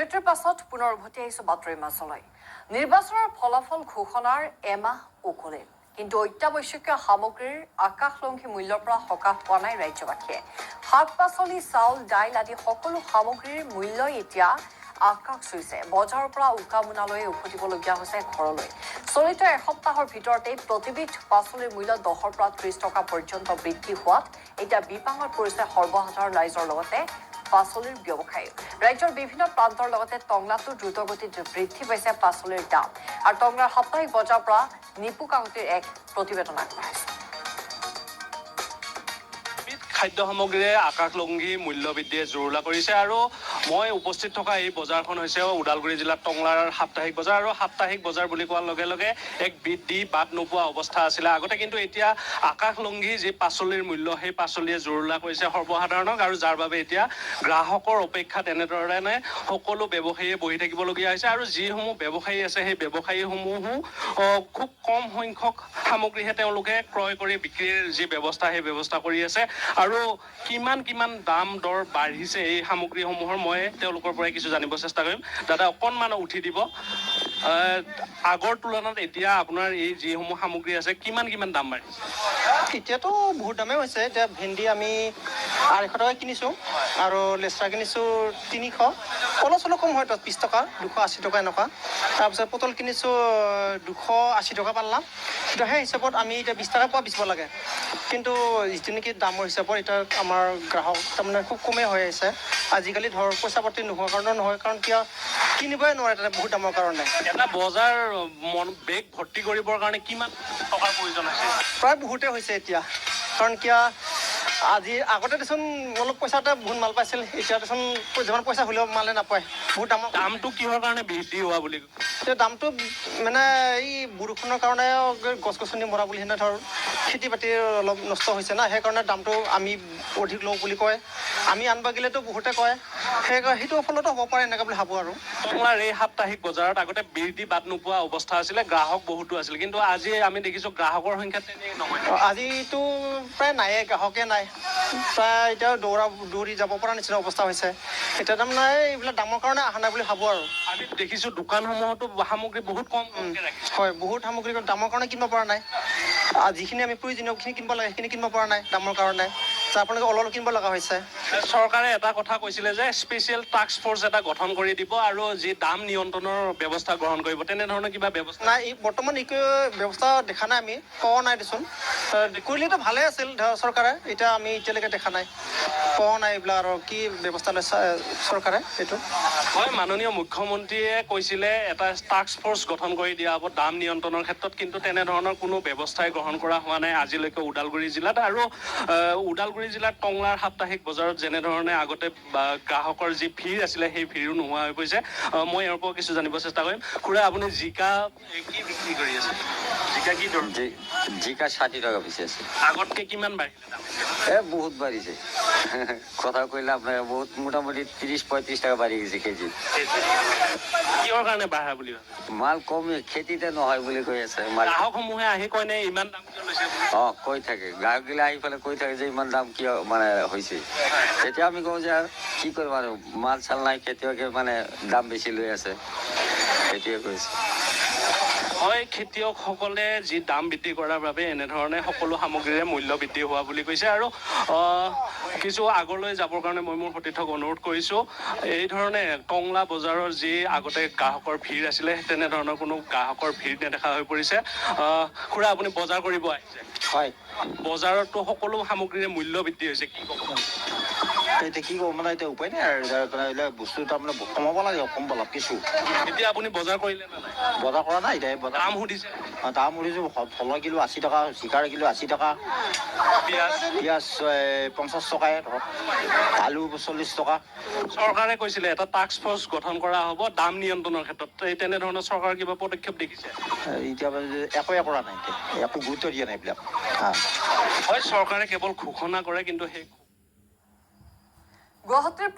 বিৰতিৰ পাছত পুনৰ উভতি আহিছো বাতৰি মাছলৈ। নিৰ্বাচনৰ ফলাফল ঘোষণাৰ এমাহ উকলিল, কিন্তু অত্যাৱশ্যকীয় সামগ্ৰীৰ আকাশলংঘী মূল্যৰ পৰা সকাহ পোৱা নাই ৰাজ্যবাসীয়ে। শাক পাচলি, চাউল, দাইল আদি সকলো সামগ্ৰীৰ মূল্যই এতিয়া আকাশ চুইছে। বজাৰৰ পৰা উকামোনালৈ উভতিবলগীয়া হৈছে ঘৰলৈ। চলিত এসপ্তাহৰ ভিতৰতেই প্ৰতিবিধ পাচলিৰ মূল্য 10 পৰা 30 টকা পৰ্যন্ত বৃদ্ধি হোৱাত এতিয়া বিপাঙত পৰিছে সৰ্বসাধাৰণ ৰাইজৰ লগতে পাচলিৰ ব্যৱসায়ী। ৰাজ্যৰ বিভিন্ন প্ৰান্তৰ লগতে টংলাতো দ্ৰুতগতিত বৃদ্ধি পাইছে পাচলিৰ দাম। আৰু টংলাৰ সাপ্তাহিক বজাৰৰ পৰা নিপু কাকতিৰ এক প্ৰতিবেদন আগবঢ়াইছে। খাদ্য সামগ্ৰীৰে আকাশলংঘী মূল্য বৃদ্ধিয়ে জুৰুলা কৰিছে আৰু মই উপস্থিত থকা এই বজাৰখন হৈছে ওদালগুৰি জিলাৰ টংলাৰ সাপ্তাহিক বজাৰ। আৰু সাপ্তাহিক বজাৰ বুলি কোৱাৰ লগে লগে এক বৃদ্ধি বাদ নোপোৱা অৱস্থা আছিলে আগতে, কিন্তু এতিয়া আকাশলংঘী যি পাচলিৰ মূল্য, সেই পাচলিয়ে জুৰুলা কৰিছে সৰ্বসাধাৰণক, আৰু যাৰ বাবে এতিয়া গ্ৰাহকৰ অপেক্ষাত এনেধৰণে সকলো ব্যৱসায়ীয়ে বহি থাকিবলগীয়া হৈছে। আৰু যিসমূহ ব্যৱসায়ী আছে সেই ব্যৱসায়ীসমূহো খুব কম সংখ্যক সামগ্ৰীহে তেওঁলোকে ক্ৰয় কৰি বিক্ৰীৰ যি ব্যৱস্থা, সেই ব্যৱস্থা কৰি আছে। আৰু কিমান দাম দৰ বাঢ়িছে এই সামগ্ৰীসমূহৰ মই তেওঁলোকৰ পৰাই কিছু জানিব চেষ্টা কৰিম। দাদা, অকণমান উঠি দিব। আগৰ তুলনাত এতিয়া আপোনাৰ এই যিসমূহ সামগ্ৰী আছে কিমান দাম বাঢ়িছে? এতিয়াতো বহুত দামেই হৈছে। এতিয়া ভেন্দি আমি 250 টকা কিনিছোঁ আৰু লেচৰা কিনিছোঁ 300, অলপ চলপ কম হয় 20 টকা, 280 টকা এনেকুৱা। তাৰপিছত পটল কিনিছোঁ 280 টকা পাল্লা। কিন্তু সেই হিচাপত আমি এতিয়া 20 টকা পোৱা বেচিব লাগে, কিন্তু যিটো নেকি দামৰ হিচাপত এতিয়া আমাৰ গ্ৰাহক তাৰমানে খুব কমেই হৈ আছে। আজিকালি ধৰ পইচা পাতি নোহোৱাৰ কাৰণেও নহয়, কাৰণ কিয় কিনিবই নোৱাৰে তাতে বহুত দামৰ কাৰণে। এটা বজাৰ বেগ ভৰ্তি কৰিবৰ কাৰণে কিমান টকাৰ প্ৰয়োজন হৈছে? প্ৰায় বহুতেই হৈছে এতিয়া, কাৰণ কিয় আগতে দেচোন অলপ পইচাতে বহুত মাল পাইছিল, এতিয়া দেচোন যিমান পইচা হ'লেও মালে নাপায়। বহুত দামটো কিহৰ কাৰণে বৃদ্ধি হোৱা বুলি? এতিয়া দামটো মানে এই বৰষুণৰ কাৰণে, গছ গছনি মৰা বুলি সেনে ধৰ খেতি বাতি অলপ নষ্ট হৈছে না, সেইকাৰণে দামটো আমি অধিক লওঁ বুলি কয়। আমি আনবা গেলেতো বহুতে কয়, সেইটো ফলতো হ'ব পাৰে এনেকৈ বুলি ভাবোঁ। আৰু টংলাৰ এই সাপ্তাহিক বজাৰত আগতে বৃদ্ধি বাদ নোপোৱা অৱস্থা আছিলে, গ্ৰাহক বহুতো আছিল, কিন্তু আজি আমি দেখিছোঁ গ্ৰাহকৰ সংখ্যা তেনেই নহয়। আজিতো প্ৰায় নায়ে, গ্ৰাহকে নাই। প্ৰায় এতিয়া দৌৰি যাব পৰা নিচিনা অৱস্থা হৈছে। এতিয়া তাৰমানে এইবিলাক দামৰ কাৰণে অহা নাই বুলি ভাবোঁ। আৰু আমি দেখিছোঁ দোকানসমূহতো সামগ্ৰী বহুত কম ৰাখিছে। হয়, বহুত সামগ্ৰী দামৰ কাৰণে কিনিব পৰা নাই। যিখিনি আমি প্ৰয়োজনীয়খিনি কিনিব লাগে সেইখিনি কিনিব পৰা নাই দামৰ কাৰণে, যাৰ ফলত অলপ কিনিব লগা হৈছে। চৰকাৰে এটা কথা কৈছিলে যে স্পেচিয়েল টাস্ক ফ'ৰ্চ এটা গঠন কৰি দিব আৰু যি দাম নিয়ন্ত্ৰণৰ ব্যৱস্থা গ্ৰহণ কৰিব, তেনেধৰণৰ কিবা ব্যৱস্থা নাই। বৰ্তমান একো ব্যৱস্থা দেখা নাই, আমি পোৱা নাই দেচোন। কৰিলেতো ভালে আছিল ধৰ চৰকাৰে, এতিয়া আমি এতিয়ালৈকে দেখা নাই, পোৱা নাই এইবিলাক। আৰু কি ব্যৱস্থা লৈছে চৰকাৰে সেইটো? হয়, মাননীয় মুখ্যমন্ত্ৰীয়ে কৈছিলে এটা টাস্ক ফ'ৰ্চ গঠন কৰি দিয়া হ'ব দাম নিয়ন্ত্ৰণৰ ক্ষেত্ৰত, কিন্তু তেনেধৰণৰ কোনো ব্যৱস্থাই গ্ৰহণ কৰা হোৱা নাই আজিলৈকে ওদালগুৰি জিলাত। আৰু ওদালগুৰি জিলাৰ টংলাৰ সাপ্তাহিক বজাৰত যেনেধৰণে আগতে গ্ৰাহকৰ যি ভিৰ আছিলে, সেই ভিৰো নোহোৱা হৈ পৰিছে। মই ইয়াৰ পৰা কিছু জানিব চেষ্টা কৰিম। খুৰা, আপুনি জিকা কি বিক্ৰী কৰি আছে? জিকা কি দৰ? জিকা 60 টকা পিছে আছে। আগতকে কিমান বাঢ়িলে দাম? বহুত বাঢ়িছে। কথা কইলে আপনার বহুত মোটামুটি 30-35 টাকা বাড়ি গেছে কেজি। কিহৰ কাৰণে বাঢ়া বুলি ভাবে? মাল কমে, খেতিতে নহয় বুলি কৈ আছে। গ্ৰাহকসমূহে আহি কয় নে ইমান দাম কিয় লৈছে? কৈ থাকে, গ্ৰাহকগিলা আহি পেলাই কৈ থাকে যে ইমান দাম কিয় মানে হৈছে। তেতিয়া আমি কওঁ যে কি কৰিম আৰু, মাল চাল নাই, খেতিয়কে মানে দাম বেছি লৈ আছে, সেইটোৱে কৈছে। হয়, খেতিয়কসকলে যি দাম বৃদ্ধি কৰাৰ বাবে এনেধৰণে সকলো সামগ্ৰীৰে মূল্য বৃদ্ধি হোৱা বুলি কৈছে। আৰু কিছু আগলৈ যাবৰ কাৰণে মই মোৰ সতীৰ্থক অনুৰোধ কৰিছোঁ, এই ধৰণে টংলা বজাৰৰ যি আগতে গ্ৰাহকৰ ভিৰ আছিলে, তেনেধৰণৰ কোনো গ্ৰাহকৰ ভিৰ নেদেখা হৈ পৰিছে। খুৰা, আপুনি বজাৰ কৰিব আহিছে? হয়। বজাৰতো সকলো সামগ্ৰীৰে মূল্য বৃদ্ধি হৈছে, কি ক'ব? এতিয়া কি ক'ব মানে, এতিয়া উপায় নাই আৰু বস্তু তাৰমানে কমাব লাগে, কম অলপ কিছু। এতিয়া আপুনি বজাৰ কৰিলে নে নাই? বজাৰ কৰা নাই, এতিয়া দাম সুধিছে? দাম সুধিছোঁ। ফলৰ কিলো 80 টকা, জিকাৰ কিলো 80 টকা, পিঁয়াজ 50 টকাই ধৰক, আলু 40 টকা। চৰকাৰে কৈছিলে এটা টাস্ক ফ'ৰ্চ গঠন কৰা হ'ব দাম নিয়ন্ত্ৰণৰ ক্ষেত্ৰত, তেনেধৰণৰ চৰকাৰৰ কিবা পদক্ষেপ দেখিছে? এতিয়া একোৱে কৰা নাই, এতিয়া একো গুৰুত্ব দিয়া নাই এইবিলাক। হয়, চৰকাৰে কেৱল ঘোষণা কৰে, কিন্তু সেই গুৱাহাটীৰ